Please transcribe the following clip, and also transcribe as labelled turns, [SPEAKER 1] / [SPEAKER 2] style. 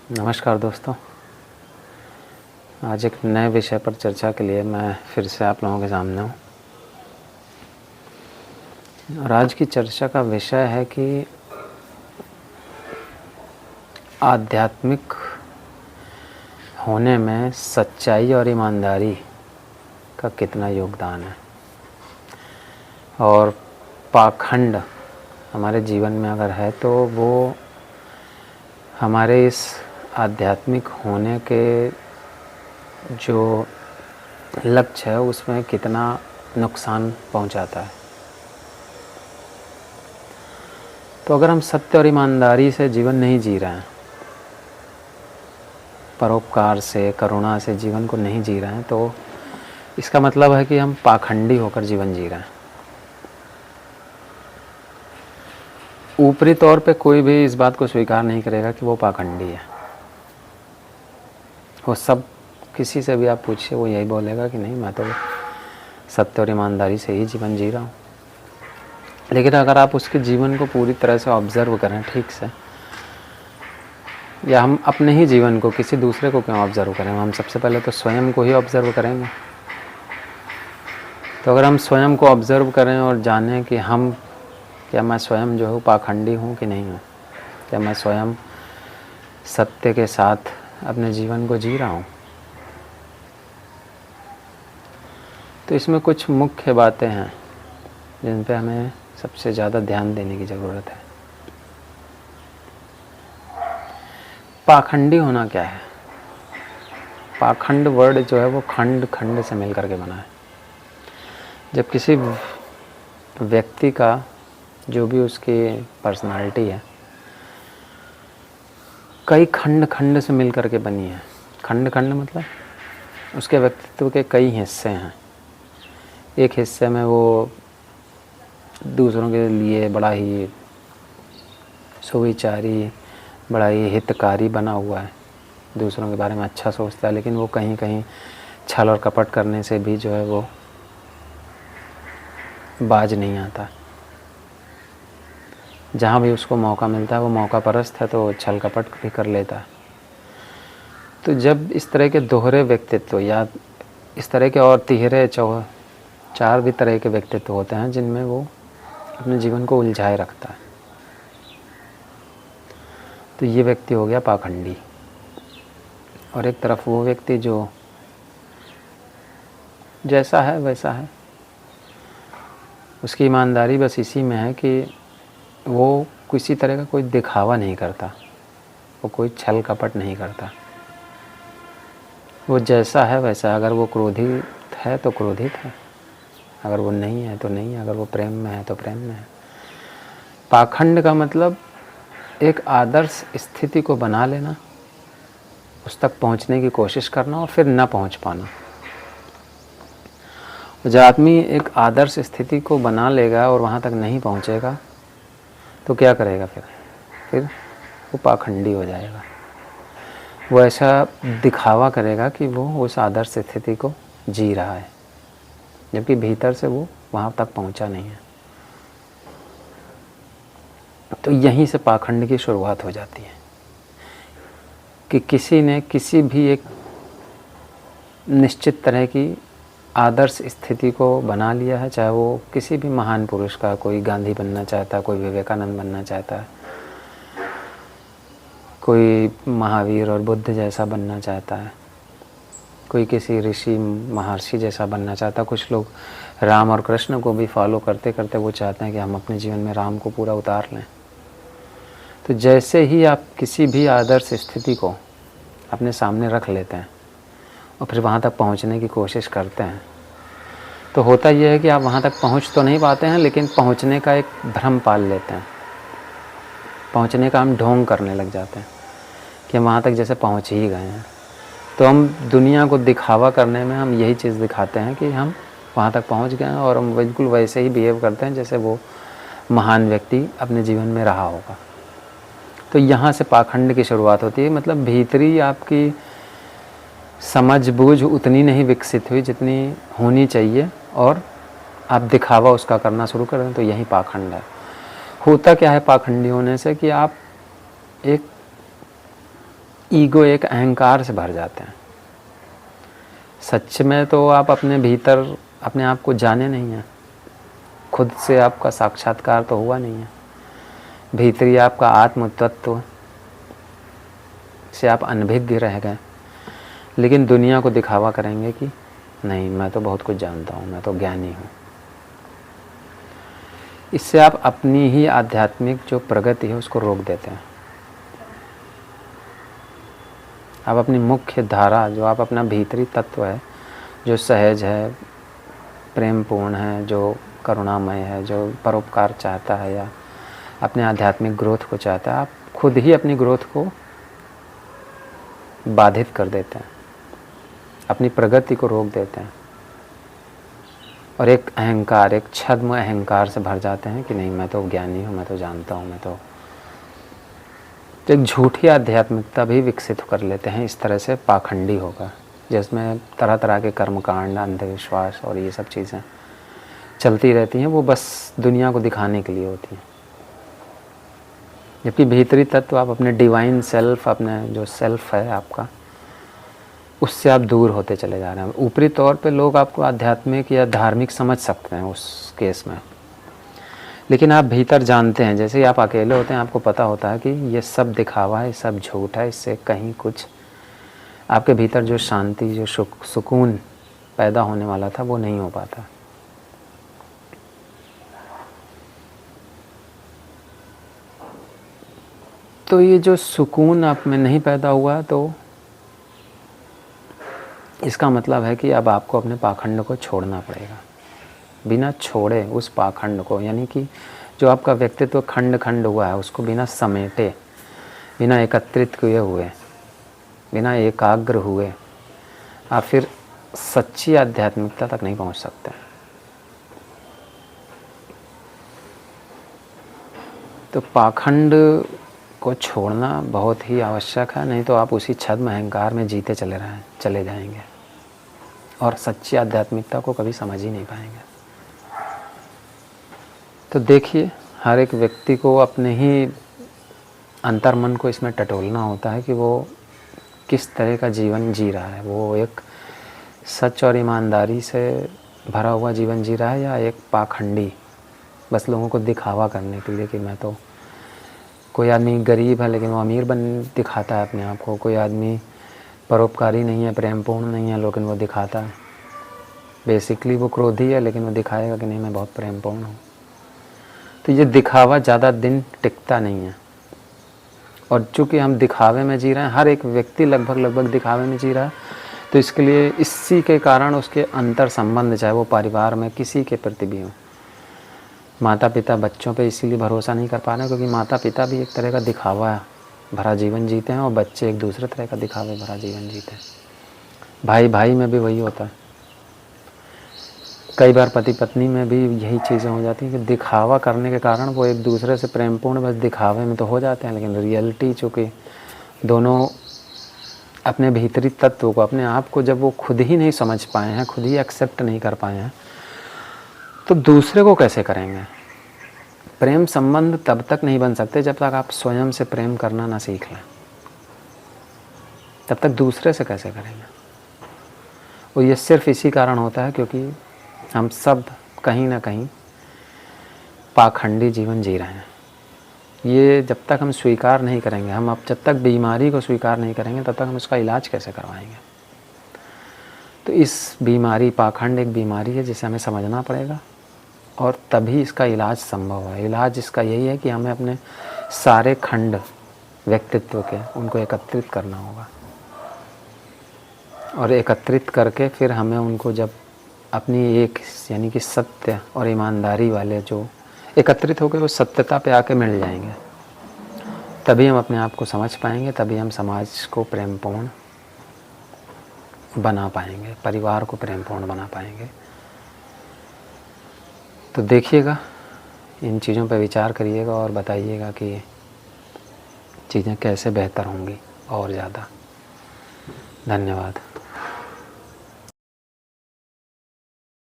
[SPEAKER 1] नमस्कार दोस्तों। आज एक नए विषय पर चर्चा के लिए मैं फिर से आप लोगों के सामने हूँ। और आज की चर्चा का विषय है कि आध्यात्मिक होने में सच्चाई और ईमानदारी का कितना योगदान है, और पाखंड हमारे जीवन में अगर है तो वो हमारे इस आध्यात्मिक होने के जो लक्ष्य है उसमें कितना नुकसान पहुंचाता है। तो अगर हम सत्य और ईमानदारी से जीवन नहीं जी रहे हैं, परोपकार से, करुणा से जीवन को नहीं जी रहे हैं, तो इसका मतलब है कि हम पाखंडी होकर जीवन जी रहे हैं। ऊपरी तौर पे कोई भी इस बात को स्वीकार नहीं करेगा कि वो पाखंडी है। वो सब, किसी से भी आप पूछिए, वो यही बोलेगा कि नहीं, मैं तो सत्य और ईमानदारी से ही जीवन जी रहा हूँ। लेकिन अगर आप उसके जीवन को पूरी तरह से ऑब्ज़र्व करें ठीक से, या हम अपने ही जीवन को, किसी दूसरे को क्यों ऑब्ज़र्व करें, हम सबसे पहले तो स्वयं को ही ऑब्ज़र्व करेंगे। तो अगर हम स्वयं को ऑब्ज़र्व करें और जानें कि हम, क्या मैं स्वयं जो हूँ पाखंडी हूँ कि नहीं हूँ, क्या मैं स्वयं सत्य के साथ अपने जीवन को जी रहा हूँ, तो इसमें कुछ मुख्य बातें हैं जिन पे हमें सबसे ज़्यादा ध्यान देने की ज़रूरत है। पाखंडी होना क्या है? पाखंड वर्ड जो है वो खंड खंड से मिल करके बना है। जब किसी व्यक्ति का, जो भी उसकी पर्सनालिटी है, कई खंड खंड से मिल करके बनी है। खंड खंड मतलब उसके व्यक्तित्व के कई हिस्से हैं। एक हिस्से में वो दूसरों के लिए बड़ा ही सुविचारी, बड़ा ही हितकारी बना हुआ है, दूसरों के बारे में अच्छा सोचता है, लेकिन वो कहीं कहीं छल और कपट करने से भी जो है वो बाज नहीं आता। जहाँ भी उसको मौका मिलता है वो मौका परस्त है, तो छल कपट भी कर लेता है। तो जब इस तरह के दोहरे व्यक्तित्व, या इस तरह के और तिहरे चार भी तरह के व्यक्तित्व होते हैं जिनमें वो अपने जीवन को उलझाए रखता है, तो ये व्यक्ति हो गया पाखंडी। और एक तरफ वो व्यक्ति जो जैसा है वैसा है, उसकी ईमानदारी बस इसी में है कि वो किसी तरह का कोई दिखावा नहीं करता, वो कोई छल कपट नहीं करता, वो जैसा है वैसा। अगर वो क्रोधित है तो क्रोधित है, अगर वो नहीं है तो नहीं है, अगर वो प्रेम में है तो प्रेम में है। पाखंड का मतलब एक आदर्श स्थिति को बना लेना, उस तक पहुंचने की कोशिश करना और फिर न पहुंच पाना। जब आदमी एक आदर्श स्थिति को बना लेगा और वहाँ तक नहीं पहुँचेगा तो क्या करेगा? फिर वो पाखंडी हो जाएगा। वो ऐसा दिखावा करेगा कि वो उस आदर्श स्थिति को जी रहा है, जबकि भीतर से वो वहाँ तक पहुँचा नहीं है। तो यहीं से पाखंड की शुरुआत हो जाती है कि किसी ने किसी भी एक निश्चित तरह की आदर्श स्थिति को बना लिया है, चाहे वो किसी भी महान पुरुष का, कोई गांधी बनना चाहता है, कोई विवेकानंद बनना चाहता है, कोई महावीर और बुद्ध जैसा बनना चाहता है, कोई किसी ऋषि महर्षि जैसा बनना चाहता है। कुछ लोग राम और कृष्ण को भी फॉलो करते करते वो चाहते हैं कि हम अपने जीवन में राम को पूरा उतार लें। तो जैसे ही आप किसी भी आदर्श स्थिति को अपने सामने रख लेते हैं और फिर वहाँ तक पहुँचने की कोशिश करते हैं, तो होता यह है कि आप वहाँ तक पहुँच तो नहीं पाते हैं, लेकिन पहुँचने का एक भ्रम पाल लेते हैं। पहुँचने का हम ढोंग करने लग जाते हैं कि हम वहाँ तक जैसे पहुँच ही गए हैं। तो हम दुनिया को दिखावा करने में हम यही चीज़ दिखाते हैं कि हम वहाँ तक पहुँच गए हैं, और हम बिल्कुल वैसे ही बिहेव करते हैं जैसे वो महान व्यक्ति अपने जीवन में रहा होगा। तो यहाँ से पाखंड की शुरुआत होती है। मतलब भीतरी आपकी समझ बूझ उतनी नहीं विकसित हुई जितनी होनी चाहिए, और आप दिखावा उसका करना शुरू कर दें, तो यही पाखंड है। होता क्या है पाखंडी होने से कि आप एक ईगो, एक अहंकार से भर जाते हैं। सच में तो आप अपने भीतर अपने आप को जाने नहीं हैं, खुद से आपका साक्षात्कार तो हुआ नहीं है। भीतरी आपका आत्म तत्व से आप अनभिज्ञ रह गए, लेकिन दुनिया को दिखावा करेंगे कि नहीं, मैं तो बहुत कुछ जानता हूँ, मैं तो ज्ञानी हूँ। इससे आप अपनी ही आध्यात्मिक जो प्रगति है उसको रोक देते हैं। आप अपनी मुख्य धारा, जो आप अपना भीतरी तत्व है, जो सहज है, प्रेमपूर्ण है, जो करुणामय है, जो परोपकार चाहता है या अपने आध्यात्मिक ग्रोथ को चाहता है, आप खुद ही अपनी ग्रोथ को बाधित कर देते हैं, अपनी प्रगति को रोक देते हैं और एक अहंकार, एक छद्म अहंकार से भर जाते हैं कि नहीं, मैं तो ज्ञानी हूँ, मैं तो जानता हूँ, मैं तो एक झूठी आध्यात्मिकता भी विकसित कर लेते हैं। इस तरह से पाखंडी होगा, जिसमें तरह तरह के कर्मकांड, अंधविश्वास और ये सब चीज़ें चलती रहती हैं, वो बस दुनिया को दिखाने के लिए होती हैं। जबकि भीतरी तत्व आप अपने डिवाइन सेल्फ, अपने जो सेल्फ है आपका, उससे आप दूर होते चले जा रहे हैं। ऊपरी तौर पे लोग आपको आध्यात्मिक या धार्मिक समझ सकते हैं उस केस में, लेकिन आप भीतर जानते हैं, जैसे ही आप अकेले होते हैं आपको पता होता है कि ये सब दिखावा है, सब झूठ है, इससे कहीं कुछ आपके भीतर जो शांति, जो सुकून पैदा होने वाला था वो नहीं हो पाता। तो ये जो सुकून आप में नहीं पैदा हुआ, तो इसका मतलब है कि अब आपको अपने पाखंड को छोड़ना पड़ेगा। बिना छोड़े उस पाखंड को, यानी कि जो आपका व्यक्तित्व खंड खंड हुआ है, उसको बिना समेटे, बिना एकत्रित किए हुए, बिना एकाग्र हुए आप फिर सच्ची आध्यात्मिकता तक नहीं पहुंच सकते। तो पाखंड को छोड़ना बहुत ही आवश्यक है, नहीं तो आप उसी छद्म अहंकार में जीते चले जाएंगे और सच्ची आध्यात्मिकता को कभी समझ ही नहीं पाएंगे। तो देखिए, हर एक व्यक्ति को अपने ही अंतर्मन को इसमें टटोलना होता है कि वो किस तरह का जीवन जी रहा है। वो एक सच और ईमानदारी से भरा हुआ जीवन जी रहा है या एक पाखंडी, बस लोगों को दिखावा करने के लिए कि मैं तो, कोई आदमी गरीब है लेकिन वो अमीर बन दिखाता है अपने आप को, कोई आदमी परोपकारी नहीं है, प्रेमपूर्ण नहीं है, लेकिन वो दिखाता है। बेसिकली वो क्रोधी है लेकिन वो दिखाएगा कि नहीं, मैं बहुत प्रेमपूर्ण हूँ। तो ये दिखावा ज़्यादा दिन टिकता नहीं है, और चूँकि हम दिखावे में जी रहे हैं, हर एक व्यक्ति लगभग दिखावे में जी रहा है, तो इसके लिए इसी के कारण उसके अंतर संबंध, चाहे वो परिवार में किसी के प्रति भी हो, माता पिता बच्चों पे इसीलिए भरोसा नहीं कर पा रहे क्योंकि माता पिता भी एक तरह का दिखावा भरा जीवन जीते हैं और बच्चे एक दूसरे तरह का दिखावे भरा जीवन जीते हैं। भाई भाई में भी वही होता है, कई बार पति पत्नी में भी यही चीज़ें हो जाती हैं कि दिखावा करने के कारण वो एक दूसरे से प्रेमपूर्ण बस दिखावे में तो हो जाते हैं, लेकिन रियलिटी चूँकि दोनों अपने भीतरी तत्व को, अपने आप को जब वो खुद ही नहीं समझ पाए हैं, खुद ही एक्सेप्ट नहीं कर पाए हैं, तो दूसरे को कैसे करेंगे। प्रेम संबंध तब तक नहीं बन सकते जब तक आप स्वयं से प्रेम करना ना सीख लें, तब तक दूसरे से कैसे करेंगे। और ये सिर्फ इसी कारण होता है क्योंकि हम सब कहीं ना कहीं पाखंडी जीवन जी रहे हैं। ये जब तक हम स्वीकार नहीं करेंगे, हम अब जब तक बीमारी को स्वीकार नहीं करेंगे, तब तक हम उसका इलाज कैसे करवाएंगे। तो इस बीमारी, पाखंड एक बीमारी है जिसे हमें समझना पड़ेगा और तभी इसका इलाज संभव है। इलाज इसका यही है कि हमें अपने सारे खंड व्यक्तित्व के, उनको एकत्रित करना होगा और एकत्रित करके फिर हमें उनको जब अपनी एक, यानी कि सत्य और ईमानदारी वाले जो एकत्रित होकर वो सत्यता पे आके मिल जाएंगे, तभी हम अपने आप को समझ पाएंगे, तभी हम समाज को प्रेमपूर्ण बना पाएंगे, परिवार को प्रेमपूर्ण बना पाएंगे। तो देखिएगा, इन चीज़ों पर विचार करिएगा और बताइएगा कि चीज़ें कैसे बेहतर होंगी और ज़्यादा। धन्यवाद।